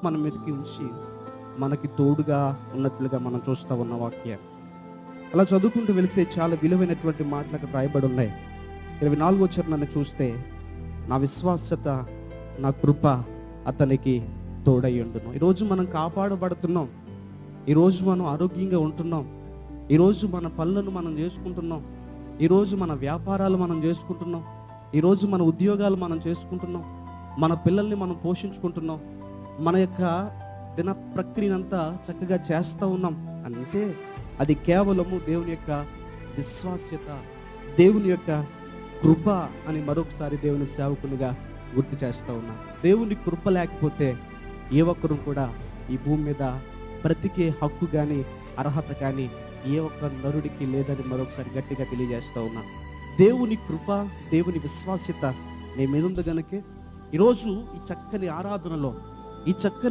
మన మీదకి ఉంచి మనకి తోడుగా ఉన్నట్లుగా మనం చూస్తూ ఉన్న వాక్యాన్ని అలా చదువుకుంటూ వెళితే చాలా విలువైనటువంటి మాటలు అక్కడ రాయబడి ఉన్నాయి. 24వ చరణాన్ని చూస్తే, నా విశ్వాసత, నా కృప అతనికి తోడై ఉండును. ఈరోజు మనం కాపాడబడుతున్నాం, ఈరోజు మనం ఆరోగ్యంగా ఉంటున్నాం, ఈరోజు మన పనులను మనం చేసుకుంటున్నాం, ఈరోజు మన వ్యాపారాలు మనం చేసుకుంటున్నాం, ఈరోజు మన ఉద్యోగాలు మనం చేసుకుంటున్నాం, మన పిల్లల్ని మనం పోషించుకుంటున్నాం, మన యొక్క దిన ప్రక్రియనంతా చక్కగా చేస్తూ ఉన్నాం అంటే అది కేవలము దేవుని యొక్క విశ్వాస్యత, దేవుని యొక్క కృప అని మరొకసారి దేవుని సేవకునిగా గుర్తు చేస్తూ ఉన్నాం. దేవుని కృప లేకపోతే ఏ ఒక్కరు కూడా ఈ భూమి మీద బ్రతికే హక్కు కానీ అర్హత కానీ ఏ ఒక్క నరుడికి లేదని మరొకసారి గట్టిగా తెలియజేస్తూ ఉన్నాం. దేవుని కృప, దేవుని విశ్వాస్యత నీ మీద ఉంది కనుక ఈరోజు ఈ చక్కని ఆరాధనలో, ఈ చక్కని